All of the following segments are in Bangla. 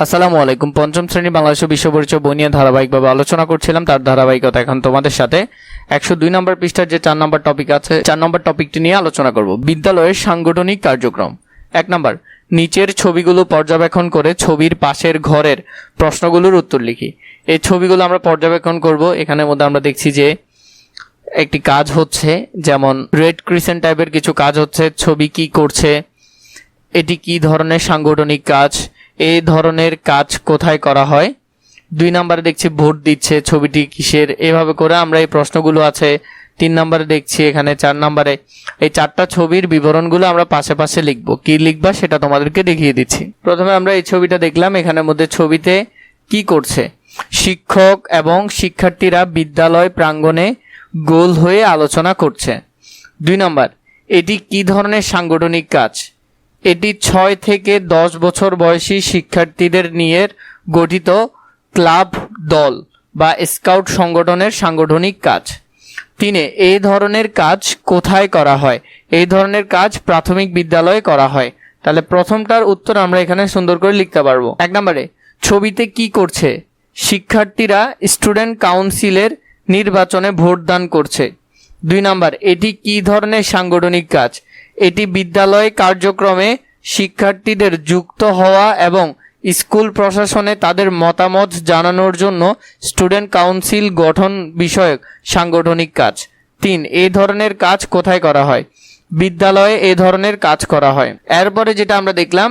আসসালামু আলাইকুম। পঞ্চম শ্রেণী বাংলাদেশ বিশ্ব পরিচয় বই নিয়ে ধারাবাহিকভাবে আলোচনা করছিলাম, তার ধারাবাহিকতা এখন তোমাদের সাথে 102 নম্বর পৃষ্ঠার যে 4 নম্বর টপিক আছে, 4 নম্বর টপিকটি নিয়ে আলোচনা করব। বিদ্যালয়ের সাংগঠনিক কার্যক্রম। 1 নম্বর, নিচের ছবিগুলো পর্যবেক্ষণ করে ছবির পাশের ঘরের প্রশ্নগুলোর উত্তর লিখি। এই ছবিগুলো আমরা পর্যবেক্ষণ করব। এখানের মধ্যে আমরা দেখছি যে একটি কাজ হচ্ছে, যেমন রেড ক্রিসেন্ট টাইপের কিছু কাজ হচ্ছে। ছবি কি করছে, এটি কি ধরনের সাংগঠনিক কাজ, এই ধরনের কাজ কোথায় করা হয়। 2 নম্বরে দেখছি ভোট দিচ্ছে, ছবিটি কিসের। এভাবে করে আমরা এই প্রশ্নগুলো আছে। 3 নম্বরে দেখছি এখানে 4 নম্বরে এই 4টা ছবির বিবরণগুলো আমরা পাশে পাশে লিখবো। কি লিখবা সেটা তোমাদেরকে দেখিয়ে দিচ্ছি। প্রথমে আমরা এই ছবিটা দেখলাম। এখানের মধ্যে ছবিতে কি করছে, শিক্ষক এবং শিক্ষার্থীরা বিদ্যালয় প্রাঙ্গণে গোল হয়ে আলোচনা করছে। 2 নম্বর, এটি কি ধরনের সাংগঠনিক কাজ, এটি 6 থেকে 10 বছর বয়সী শিক্ষার্থীদের নিয়ে গঠিত ক্লাব, দল বা স্কাউট সংগঠনের সাংগঠনিক কাজ। 3, এই ধরনের কাজ কোথায় করা হয়, এই ধরনের কাজ প্রাথমিক বিদ্যালয়ে করা হয়। তাহলে প্রথমটার উত্তর আমরা এখানে সুন্দর করে লিখতে পারবো। 1 নম্বরে ছবিতে কি করছে, শিক্ষার্থীরা স্টুডেন্ট কাউন্সিলের নির্বাচনে ভোট দান করছে। 2 নম্বর, এটি কি ধরনের সাংগঠনিক কাজ, এটি বিদ্যালয় কার্যক্রমে শিক্ষার্থীদের যুক্ত হওয়া এবং স্কুল প্রশাসনে তাদের মতামত জানানোর জন্য স্টুডেন্ট কাউন্সিল গঠন বিষয়ক সাংগঠনিক কাজ। 3, এই ধরনের কাজ কোথায় করা হয়, বিদ্যালয়ে এই ধরনের কাজ করা হয়। এরপরে যেটা আমরা দেখলাম,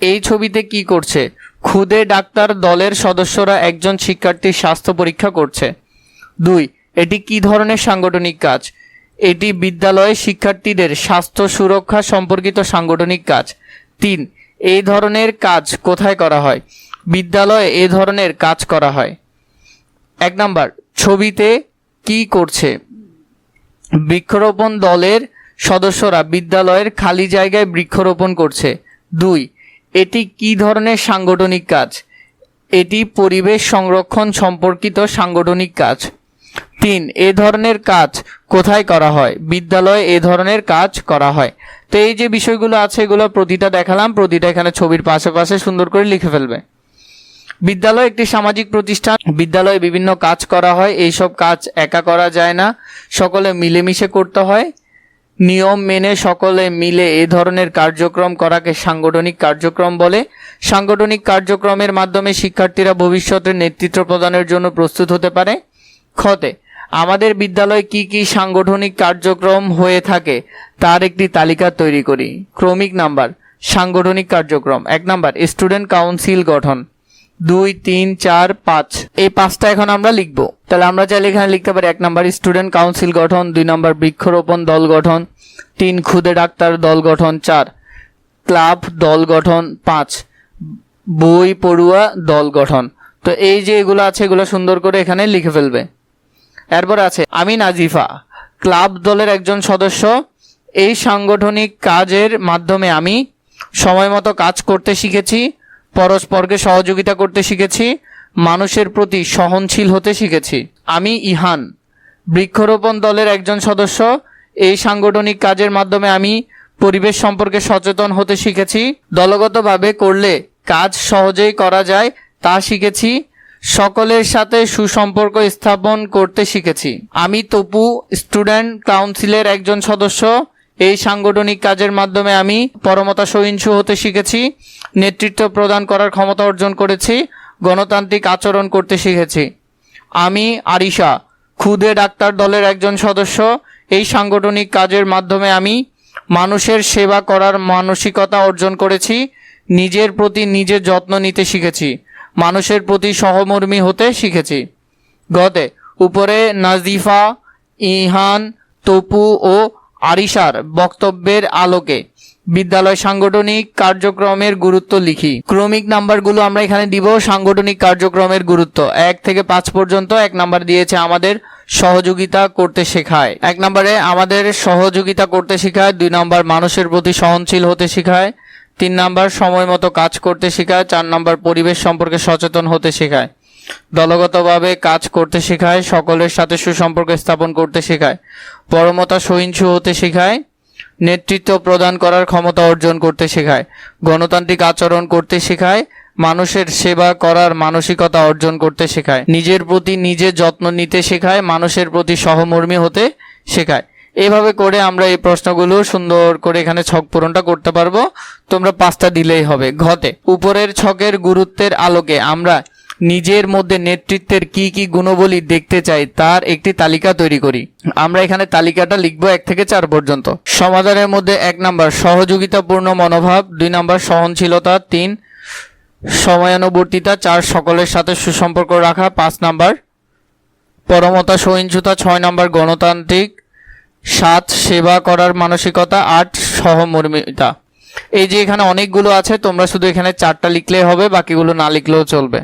এই ছবিতে কি করছে, খুদে ডাক্তার দলের সদস্যরা একজন শিক্ষার্থীর স্বাস্থ্য পরীক্ষা করছে। 2, এটি কি ধরনের সাংগঠনিক কাজ, এটি বিদ্যালয়ে শিক্ষার্থীদের স্বাস্থ্য সুরক্ষা সম্পর্কিত সাংগঠনিক কাজ। 3, এই ধরনের কাজ কোথায় করা হয়, বিদ্যালয়ে এই ধরনের কাজ করা হয়। 1 নম্বর, ছবিতে কি করছে, বৃক্ষরোপণ দলের সদস্যরা বিদ্যালয়ের খালি জায়গায় বৃক্ষরোপণ করছে। 2, এটি কি ধরনের সাংগঠনিক কাজ, এটি পরিবেশ সংরক্ষণ সম্পর্কিত সাংগঠনিক কাজ। 3, এ ধরনের কাজ কোথায় করা হয়, বিদ্যালয়ে এ ধরনের কাজ করা হয়। তো এই যে বিষয়গুলো আছে এগুলো প্রতিটা দেখালাম, প্রতিটা এখানে ছবির পাশে পাশে সুন্দর করে লিখে ফেলবে। বিদ্যালয় একটি সামাজিক প্রতিষ্ঠান, বিদ্যালয়ে বিভিন্ন কাজ করা হয়। এইসব কাজ একা করা যায় না, সকলে মিলেমিশে করতে হয়। নিয়ম মেনে সকলে মিলে এ ধরনের কার্যক্রম করাকে সাংগঠনিক কার্যক্রম বলে। সাংগঠনিক কার্যক্রমের মাধ্যমে শিক্ষার্থীরা ভবিষ্যতে নেতৃত্ব প্রদানের জন্য প্রস্তুত হতে পারে। খতে, আমাদের বিদ্যালয়ে কি কি সাংগঠনিক কার্যক্রম হয়ে থাকে তার একটি তালিকা তৈরি করি। ক্রমিক নাম্বার সাংগঠনিক কার্যক্রম। 1 নাম্বার, স্টুডেন্ট কাউন্সিল গঠন। 2, 3, 4, 5, এই 5টা এখন আমরা লিখবো। তাহলে আমরা চাইলে এখানে লিখতে পারি 1 নাম্বার স্টুডেন্ট কাউন্সিল গঠন, 2 নাম্বার বৃক্ষরোপণ দল গঠন, 3 খুদে ডাক্তার দল গঠন, 4 ক্লাব দল গঠন, 5 বই পড়ুয়া দল গঠন। তো এই যে এগুলো আছে এগুলো সুন্দর করে এখানে লিখে ফেলবে। এরপর আছে আমি নাজিফা, ক্লাব দলের একজন সদস্য। এই সাংগঠনিক কাজের মাধ্যমে আমি সময় মতো কাজ করতে শিখেছি, পরস্পরকে সহযোগিতা করতে শিখেছি, মানুষের প্রতি সহনশীল হতে শিখেছি। আমি ইহান, বৃক্ষরোপণ দলের একজন সদস্য। এই সাংগঠনিক কাজের মাধ্যমে আমি পরিবেশ সম্পর্কে সচেতন হতে শিখেছি, দলগতভাবে করলে কাজ সহজেই করা যায় তা শিখেছি, সকলের সাথে সুসম্পর্ক স্থাপন করতে শিখেছি। আমি তপু, স্টুডেন্ট কাউন্সিলের একজন সদস্য। এই সাংগঠনিক কাজের মাধ্যমে আমি পরমতা সহিষ্ণু হতে শিখেছি, নেতৃত্ব প্রদান করার ক্ষমতা অর্জন করেছি, গণতান্ত্রিক আচরণ করতে শিখেছি। আমি আরিশা, খুদে ডাক্তার দলের একজন সদস্য। এই সাংগঠনিক কাজের মাধ্যমে আমি মানুষের সেবা করার মানসিকতা অর্জন করেছি, নিজের প্রতি নিজের যত্ন নিতে শিখেছি, মানুষের প্রতি সহমর্মী হতে শিখেছি। গতে, উপরে নাজিফা, ইহান, তপু ও আরিশার বক্তব্যের আলোকে বিদ্যালয় সাংগঠনিক কার্যক্রমের গুরুত্ব লিখি। ক্রমিক নাম্বারগুলো আমরা এখানে দিব। সাংগঠনিক কার্যক্রমের গুরুত্ব 1 থেকে 5 পর্যন্ত। 1 নাম্বার দিয়েছে আমাদের সহযোগিতা করতে শেখায়। 1 নম্বরে আমাদের সহযোগিতা করতে শেখায়। 2 নম্বর মানুষের প্রতি সহনশীল হতে শেখায়। 3 নাম্বার সময় মতো কাজ করতে শেখায়। 4 নাম্বার পরিবেশ সম্পর্কে সচেতন হতে শেখায়, দলগতভাবে কাজ করতে শেখায়, সকলের সাথে সুসম্পর্ক স্থাপন করতে শেখায়, পরমতা সহিষ্ণু হতে শেখায়, নেতৃত্ব প্রদান করার ক্ষমতা অর্জন করতে শেখায়, গণতান্ত্রিক আচরণ করতে শেখায়, মানুষের সেবা করার মানসিকতা অর্জন করতে শেখায়, নিজের প্রতি নিজে যত্ন নিতে শেখায়, মানুষের প্রতি সহমর্মী হতে শেখায়। এভাবে করে আমরা এই প্রশ্নগুলো সুন্দর করে এখানে ছক পূরণটা করতে পারবো। তোমরা 5টা দিলেই হবে। ঘতে উপরের ছকের গুরুত্বের আলোকে আমরা নিজের মধ্যে নেতৃত্বের কি কি গুণাবলী দেখতে চাই তার একটি তালিকা তৈরি করি। আমরা এখানে তালিকাটা লিখবো 1 থেকে 4 পর্যন্ত। সমাধানের মধ্যে 1 নাম্বার সহযোগিতাপূর্ণ মনোভাব, 2 নাম্বার সহনশীলতা, 3 সময়ানুবর্তিতা, 4 সকলের সাথে সুসম্পর্ক রাখা, 5 নাম্বার পরমতা সহিষ্ণুতা, 6 নাম্বার গণতান্ত্রিক, 7 সেবা করার মানসিকতা, 8 সহমর্মিতা। এই যে এখানে অনেকগুলো আছে, তোমরা শুধু এখানে 4টা লিখলেই হবে, বাকিগুলো না লিখলেও চলবে।